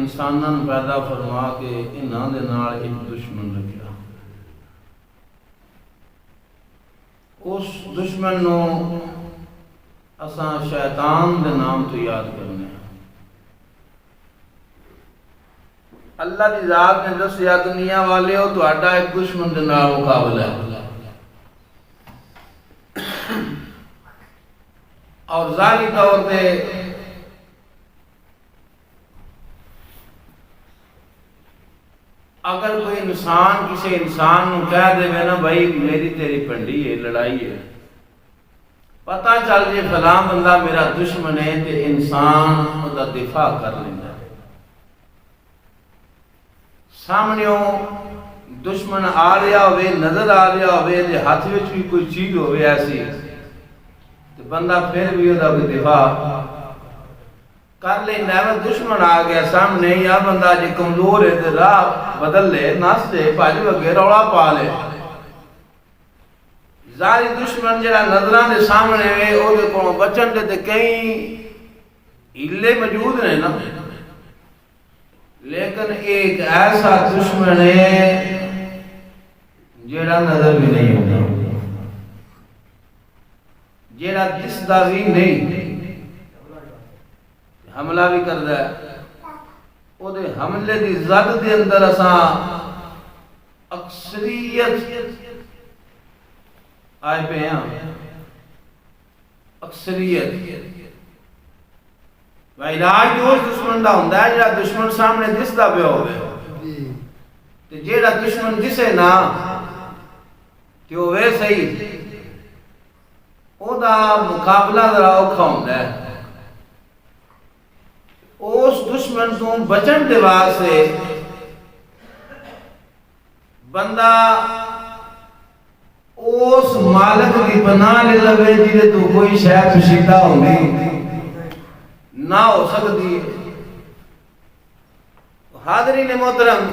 انساناں پیدا فرما کے انہاں دے نال ایک دشمن رکھیا، اس دشمن نو اساں شیطان دے نام تو یاد کرنے ہیں۔ اللہ دی ذات نے دسیا دنیا والے ہو تہاڈا ایک دشمن دے نال مقابلہ ہے، اور ظاہری طور پہ اگر کوئی انسان کسی انسان نو کہہ دے نا بھائی میری تیری پنڈی ہے، لڑائی ہے، پتہ چل جے فلاں بندہ میرا دشمن ہے تے انسان او دا دفاع کر لیندا ہے۔ سامنےوں دشمن آ رہا ہوئے، نظر آ رہا ہوئے، دے ہاتھ وچ بھی کوئی چیز ہوئے ایسی تے بندہ پھر بھی او دا کوئی دفاع کر لے۔ نیو دشمن آ گیا سامنے، یا بندہ جے کمزور ہے تے راہ بدل لے، نس دے، بھاج وگے، روڑا پا لے۔ ظاہری دشمن جڑا نظراں دے سامنے ہوئے او دے کولوں بچن دے تے کئی ہیلے موجود نے نا، لیکن ایک ایسا دشمن ہے جڑا نظر بھی نہیں ہوتا، جڑا دسدا بھی نہیں، حملہ بھی کردا ہے۔ او دے حملے دی زد دے اندر اساں اکثریت آئے پہ ہیں، اکثریت علاج جو دشمن دا ہوندا ہے جڑا دشمن سامنے دسدا پیا ہوے، تے جڑا دشمن دسے نا تے او وے صحیح، او دا مقابلہ ذرا اوکھا ہوندا ہے۔ اس دشمن تو بچن دے واسطے بندہ اس مالک کی پناہ لے لوے جیدے تو کوئی شے پوشیدہ ہوندی نہ ہو سکتی ہے۔ حاضرین محترم،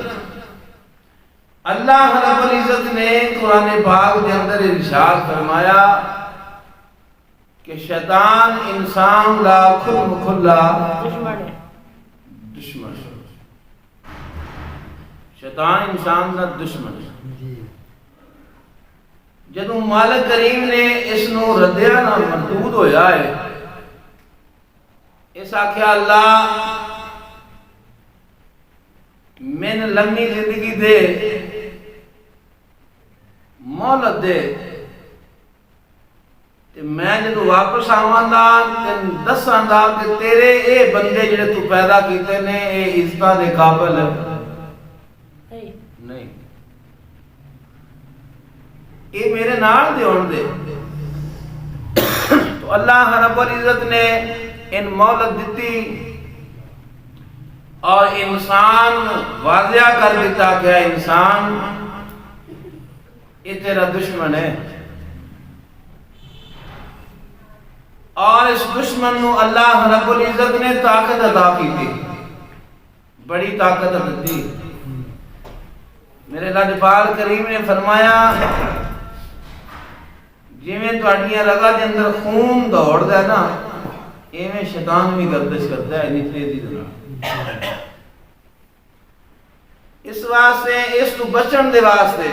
اللہ رب العزت نے قرآن پاک کے اندر ارشاد فرمایا کہ شیطان انسان لا خود مخلا دشمن، شیطان انسان کا دشمن ہے۔ جدوں مالک کریم نے اس نو ردیا نہ مردود ہویا ہے، اس آکھیا اللہ میں نے لمبی زندگی دے، مہلت دے، تے میں جدوں واپس آواں گا تے دساں گا کہ تیرے اے بندے جڑے تو پیدا کیتے نے اے عزتاں دے قابل نہیں، اے میرے نال دے ہون دے۔ تو اللہ رب العزت نے ان مہلت دیتی اور انسان واضح کر دیتا کہ انسان یہ تیرا دشمن ہے، اور اس دشمن نو اللہ رب العزت نے طاقت عطا کی تھی، بڑی طاقت دی۔ میرے لاجپال کریم نے فرمایا جویں تہاڈیاں رگاں دے اندر خون دوڑدا ہے نا، ایویں شیطان بھی گردش کرتا ہے اتنی تیزی سے۔ اس واسطے اس تو بچن دے واسطے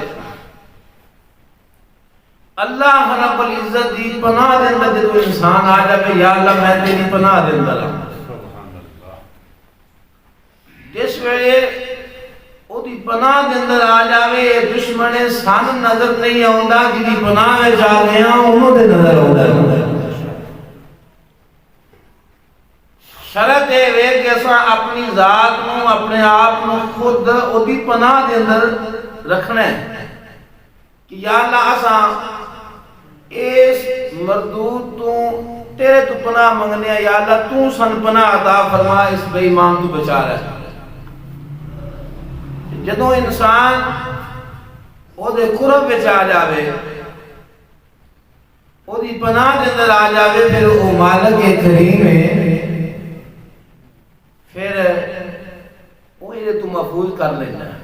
اللہ رب العزت دی پناہ دے اندر جدوں انسان آ جائے، یا اللہ میں تیری پناہ دے اندر ہوں، جس ویلے او دی پناہ دے اندر آ جاوے دشمن سان نظر نہیں آوندا، جدی پناہ وچ آ گیا انہوں دے نظر آوندا ہے۔ شرط ہے وے کہ اساں اپنی ذات نو اپنے آپ نو خود او دی پناہ دے اندر رکھنا ہے کہ یا اللہ اساں اس مردود تو تیرے تو پناہ منگنے، یا اللہ تو سن پناہ عطا فرما، اس بے ایمان تو بچا رہا۔ جدوں انسان او دے قرب وچ آ جاوے، او دی پناہ دے اندر آ جاوے، پھر او مالک کریم ہے، پھر وہ یہ تو محفوظ کر لینا ہے۔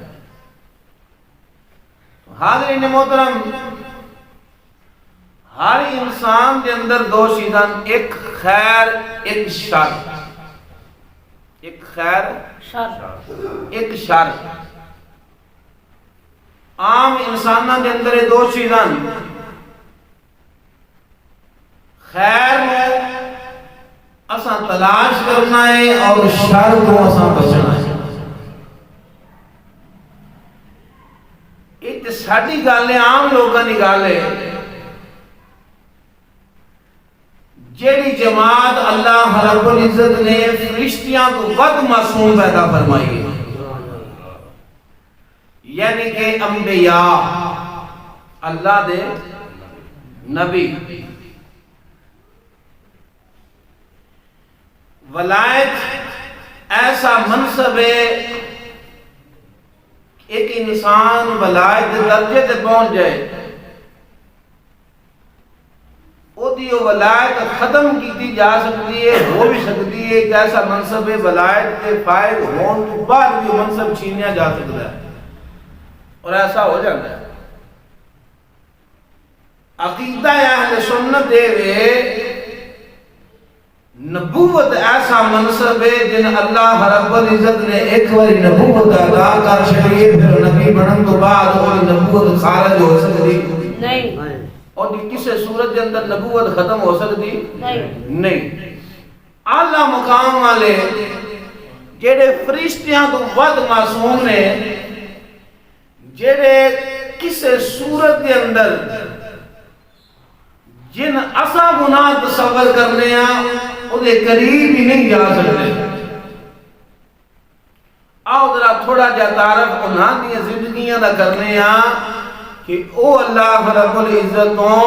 حاضرین محترم، ہر انسان کے اندر دو چیزاں، ایک خیر ایک شر، ایک خیر ایک شر عام انسانوں کے اندر دو چیزاں خیر میں اساں تلاش کرنا ہے اور شر کو اساں بچنا ہے. یہ ساری گل ہے عام لوگوں کی گل ہے. جیڑی جماعت اللہ رب العزت نے فرشتیاں کو ود معصوم پیدا فرمائی ہے یعنی کہ انبیاء اللہ دے نبی ولایت ایسا منصب ہے ایک انسان ولایت کے درجے تے پہنچ جائے وہ ولایت ختم کی جا سکتی ہے ہو بھی سکتی ہے ایک ایسا منصب ہے ولایت کے فائد ہون کے بعد بھی منصب چھینیا جا سکتا ہے اور ایسا ہو جاتا ہے. عقیدہ اہل سنت دے وے نبوت ایسا منصب ہے جن اللہ رب العزت نے ایک بار نبوت عطا کر چھڑی ہے پھر نبی بنن تو بعد وہ نبوت خارج ہو سکتی نہیں اور کسی صورت کے اندر نبوت ختم ہو سکتی نہیں. اعلیٰ مقام والے جڑے فرشتیاں تو ود معصوم نے جڑے کسی صورت کے اندر جن اسا گناہ تصور کرنے وہ قریب ہی نہیں جا سکتے. آؤ ذرا تھوڑا جا تعارف انہاں دی زندگیاں دا کرنے کہ او اللہ رب العزتوں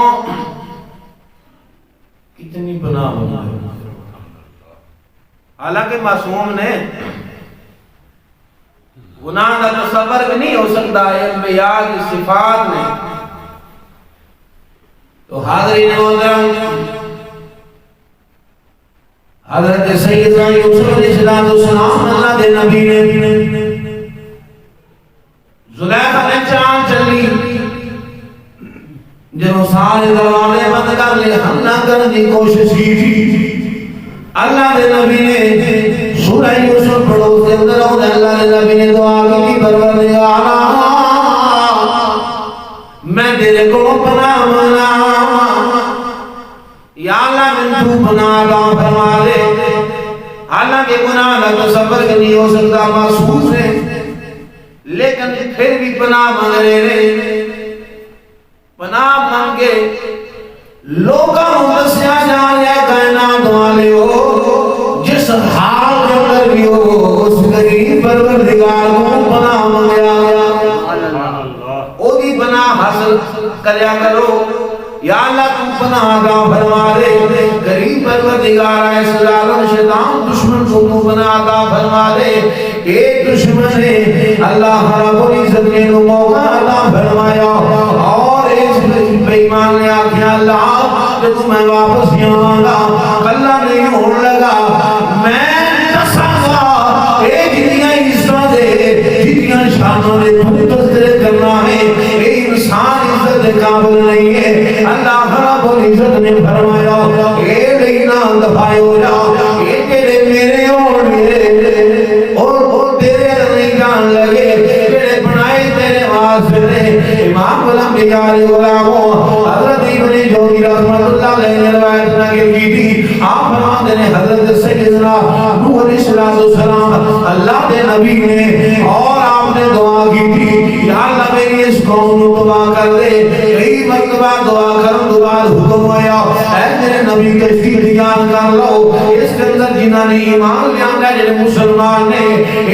کتنی پناہ بنا حالانکہ معصوم نے گناہ کا تصور بھی نہیں ہو سکتا انبیاء کی صفات نے. تو حاضرین محترم حضرت سیدنا یوسف علیہ السلام اللہ دے نبی نے زلیخا نے چاند چلی جنہوں سارے دروازے بند کر لے حملہ کرنے کی کوشش کی. اللہ دے نبی نے سورہ یوسف پڑھو سے اندر اللہ دے نبی نے دعا کی پروردگارا میں تیرے کو پناہ مانگا یا اللہ من تو پناہ عطا فرما دے. حالانکہ گناہ کا تصور نہیں ہو سکتا معصوم ہے لیکن پھر بھی پناہ مانگ رہے ہیں. پناہ مانگے لوگوں دسیا جا رہا کائنات والے ہو جس حال کے اندر بھی ہو اس غریب پروردگار کو پناہ مانگیا او دی پناہ حاصل کریا کرو. یا اللہ تو پناہ عطا فرما دے. غریب پروردگار ایس ظالم شیطان دشمن کو تو پناہ عطا فرما دے. ایک دشمن ہے اللہ رب العزت نے موقع عطا فرمایا اور اس بے ایمان نے آخیا اللہ جب میں واپس جاؤں گا اللہ نہیں ہونے لگا میں دساں گا اے جتنیاں عزت دے جتنیاں شانوں نے تذکرے کرنا ہے اے انسان عزت دے قابل نہیں ہے. اللہ رب العزت نے فرمایا اے لینا دفاع ہو جا اے تیرے میرے اور میرے اور تیرے نہیں جان لگے تیرے بنائے تیرے واسطے. امام الانبیاء علیہ السلام حضرت ابن جوزی رحمۃ اللہ علیہ نے روایت نقل کی تھی. آپ فرماتے ہیں حضرت سیدنا نوح علیہ السلام اللہ کے نبی نے اور آپ نے دعا کی تھی یا اللہ میری اس قوم کو تباہ کر دے. کئی مرتبہ دعا کروں تو بعد حکم ہوا اے میرے نبی کشتی تیار کر لو. اس کے اندر جنہوں نے ایمان لیا جڑے مسلمان نے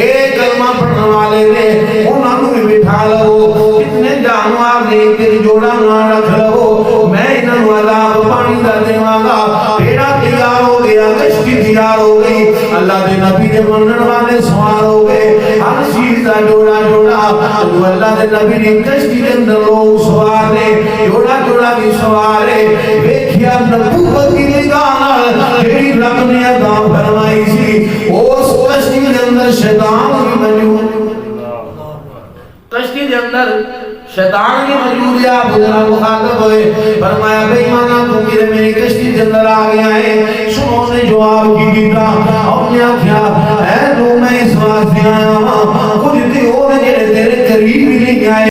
ایک کلمہ پڑھنے والے نے انہوں نے بھی بٹھا لو. اتنے جانوار نے تیری جوڑا نہ رکھ لو میں انہوں عذاب پانی دا دیواں گا. بیڑا تیار ہو گیا کشتی تیار ہو گئی. اللہ کے نبی نے منن والے سوار ہو گئے ہر چیز کا جوڑا جوڑا جو اللہ کے نبی نے کشتی کے اندر لوگ سوار نے جوڑا جوڑا بھی سوار ہے. ویکھیا نبوت کی نگاہ نال جڑی رب نے عطا فرمائی سی اس کشتی کے اندر شیطان بھی موجود. کشتی کے اندر شیطان کی مجبوری آپ حضرات مخاطب ہوئے، فرمایا بے ایمانا تو میری کشتی کے اندر آ گیا ہے۔ شمعون نے جواب کی دیتا اور نے کیا ہے تو میں اس واسطے آیا ہوں، کچھ تھی اور جڑے تیرے قریب ہی نہیں آئے